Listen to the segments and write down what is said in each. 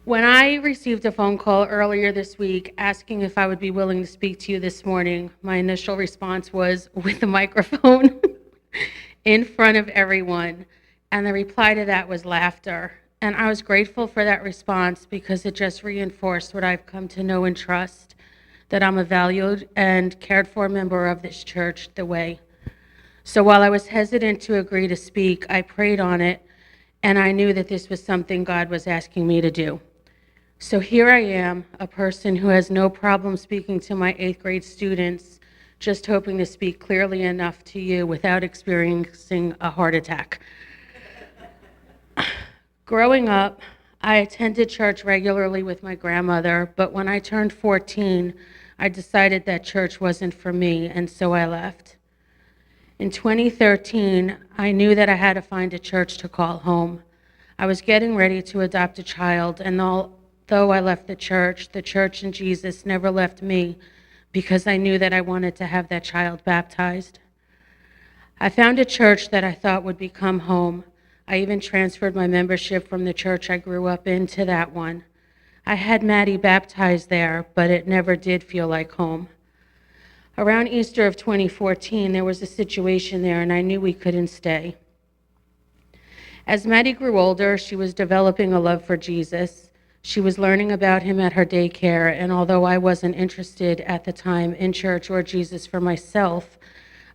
When I received a phone call earlier this week asking if I would be willing to speak to you this morning, my initial response was with the microphone in front of everyone, and the reply to that was laughter. And I was grateful for that response because it just reinforced what I've come to know and trust, that I'm a valued and cared for member of this church, The Way. So while I was hesitant to agree to speak, I prayed on it, and I knew that this was something God was asking me to do. So here I am, a person who has no problem speaking to my 8th grade students, just hoping to speak clearly enough to you without experiencing a heart attack. Growing up, I attended church regularly with my grandmother, but when I turned 14, I decided that church wasn't for me, and so I left. In 2013, I knew that I had to find a church to call home. I was getting ready to adopt a child, and although I left the church and Jesus never left me because I knew that I wanted to have that child baptized. I found a church that I thought would become home. I even transferred my membership from the church I grew up in to that one. I had Maddie baptized there, but it never did feel like home. Around Easter of 2014, there was a situation there, and I knew we couldn't stay. As Maddie grew older, she was developing a love for Jesus. She was learning about him at her daycare, and although I wasn't interested at the time in church or Jesus for myself,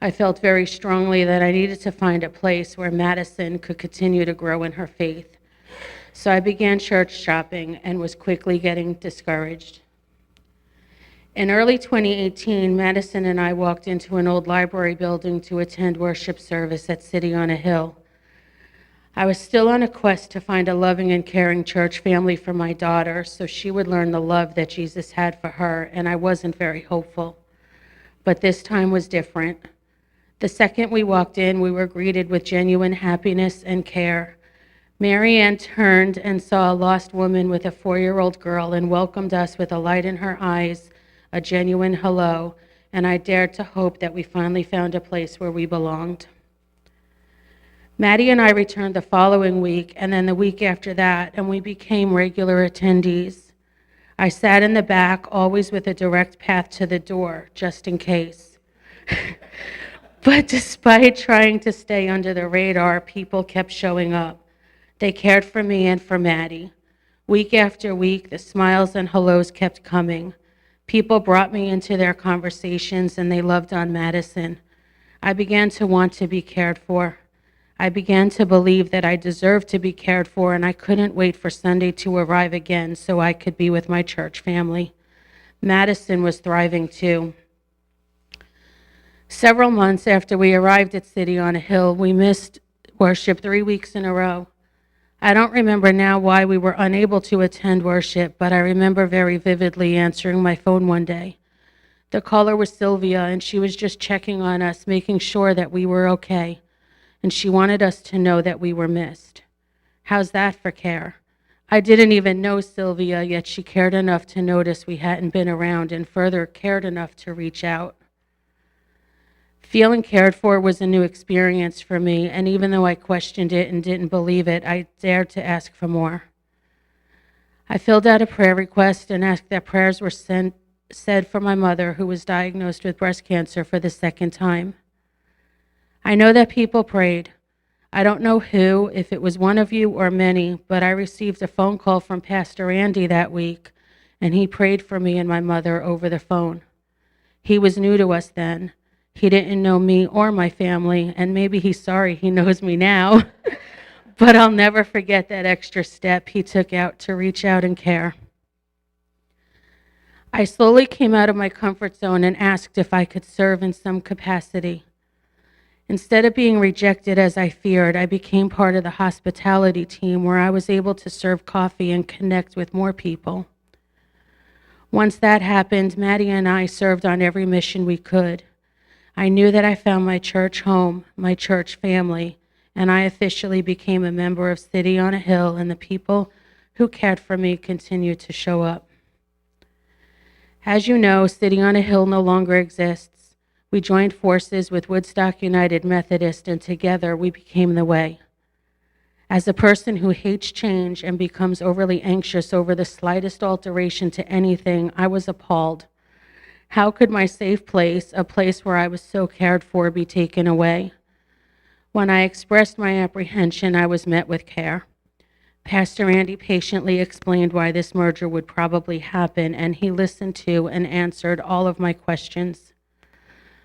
I felt very strongly that I needed to find a place where Madison could continue to grow in her faith. So I began church shopping and was quickly getting discouraged. In early 2018, Madison and I walked into an old library building to attend worship service at City on a Hill. I was still on a quest to find a loving and caring church family for my daughter so she would learn the love that Jesus had for her, and I wasn't very hopeful. But this time was different. The second we walked in, we were greeted with genuine happiness and care. Mary Ann turned and saw a lost woman with a 4-year-old girl and welcomed us with a light in her eyes, a genuine hello, and I dared to hope that we finally found a place where we belonged. Maddie and I returned the following week, and then the week after that, and we became regular attendees. I sat in the back, always with a direct path to the door, just in case. But despite trying to stay under the radar, people kept showing up. They cared for me and for Maddie. Week after week, the smiles and hellos kept coming. People brought me into their conversations, and they loved on Madison. I began to want to be cared for. I began to believe that I deserved to be cared for, and I couldn't wait for Sunday to arrive again so I could be with my church family. Madison was thriving too. Several months after we arrived at City on a Hill, we missed worship 3 weeks in a row. I don't remember now why we were unable to attend worship, but I remember very vividly answering my phone one day. The caller was Sylvia, and she was just checking on us, making sure that we were okay. And she wanted us to know that we were missed. How's that for care? I didn't even know Sylvia, yet she cared enough to notice we hadn't been around and further cared enough to reach out. Feeling cared for was a new experience for me, and even though I questioned it and didn't believe it, I dared to ask for more. I filled out a prayer request and asked that prayers were said for my mother, who was diagnosed with breast cancer for the 2nd time. I know that people prayed. I don't know who, if it was one of you or many, but I received a phone call from Pastor Andy that week, and he prayed for me and my mother over the phone. He was new to us then. He didn't know me or my family, and maybe he's sorry he knows me now, but I'll never forget that extra step he took out to reach out and care. I slowly came out of my comfort zone and asked if I could serve in some capacity. Instead of being rejected as I feared, I became part of the hospitality team where I was able to serve coffee and connect with more people. Once that happened, Maddie and I served on every mission we could. I knew that I found my church home, my church family, and I officially became a member of City on a Hill, and the people who cared for me continued to show up. As you know, City on a Hill no longer exists. We joined forces with Woodstock United Methodist, and together we became the Way. As a person who hates change and becomes overly anxious over the slightest alteration to anything, I was appalled. How could my safe place, a place where I was so cared for, be taken away? When I expressed my apprehension, I was met with care. Pastor Andy patiently explained why this merger would probably happen, and he listened to and answered all of my questions.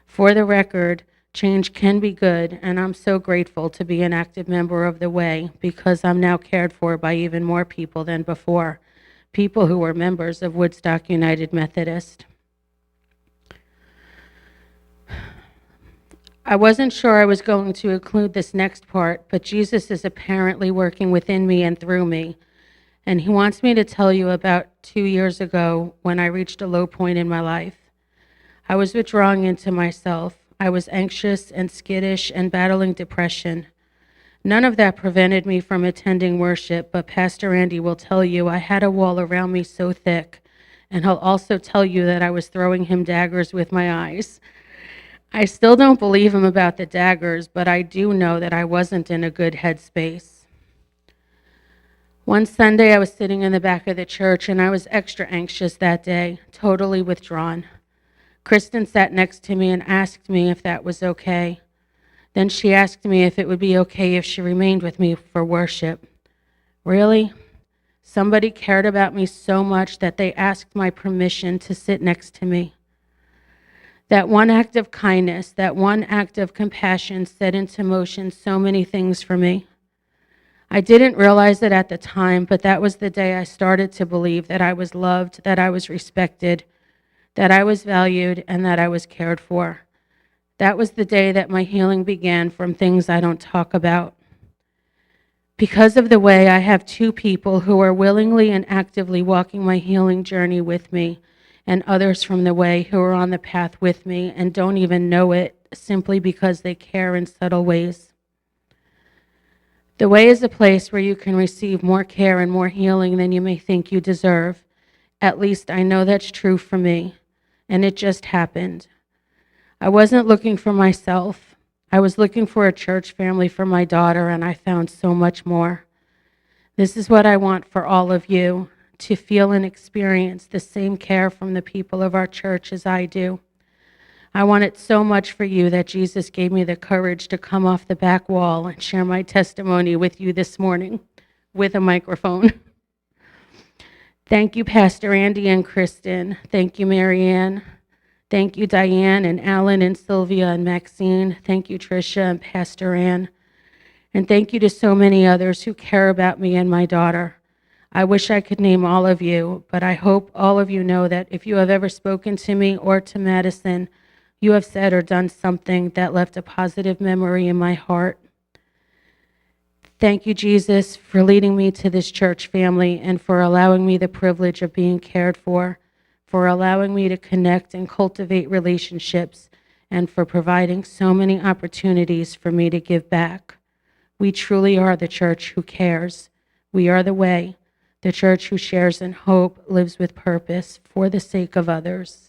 For the record, change can be good, and I'm so grateful to be an active member of the Way because I'm now cared for by even more people than before, people who were members of Woodstock United Methodist. I wasn't sure I was going to include this next part, but Jesus is apparently working within me and through me. And he wants me to tell you about 2 years ago when I reached a low point in my life. I was withdrawing into myself. I was anxious and skittish and battling depression. None of that prevented me from attending worship, but Pastor Andy will tell you I had a wall around me so thick, and he'll also tell you that I was throwing him daggers with my eyes. I still don't believe him about the daggers, but I do know that I wasn't in a good headspace. One Sunday, I was sitting in the back of the church, and I was extra anxious that day, totally withdrawn. Kristen sat next to me and asked me if that was okay. Then she asked me if it would be okay if she remained with me for worship. Really? Somebody cared about me so much that they asked my permission to sit next to me. That one act of kindness, that one act of compassion set into motion so many things for me. I didn't realize it at the time, but that was the day I started to believe that I was loved, that I was respected, that I was valued, and that I was cared for. That was the day that my healing began from things I don't talk about. Because of the Way, I have 2 people who are willingly and actively walking my healing journey with me, and others from the Way who are on the path with me and don't even know it simply because they care in subtle ways. The Way is a place where you can receive more care and more healing than you may think you deserve. At least I know that's true for me, and it just happened. I wasn't looking for myself. I was looking for a church family for my daughter, and I found so much more. This is what I want for all of you, to feel and experience the same care from the people of our church as I do. I want it so much for you that Jesus gave me the courage to come off the back wall and share my testimony with you this morning with a microphone. Thank you, Pastor Andy and Kristen. Thank you, Marianne. Thank you, Diane and Alan and Sylvia and Maxine. Thank you, Tricia and Pastor Ann. And thank you to so many others who care about me and my daughter. I wish I could name all of you, but I hope all of you know that if you have ever spoken to me or to Madison, you have said or done something that left a positive memory in my heart. Thank you, Jesus, for leading me to this church family and for allowing me the privilege of being cared for allowing me to connect and cultivate relationships, and for providing so many opportunities for me to give back. We truly are the church who cares. We are the Way, the church who shares in hope, lives with purpose for the sake of others.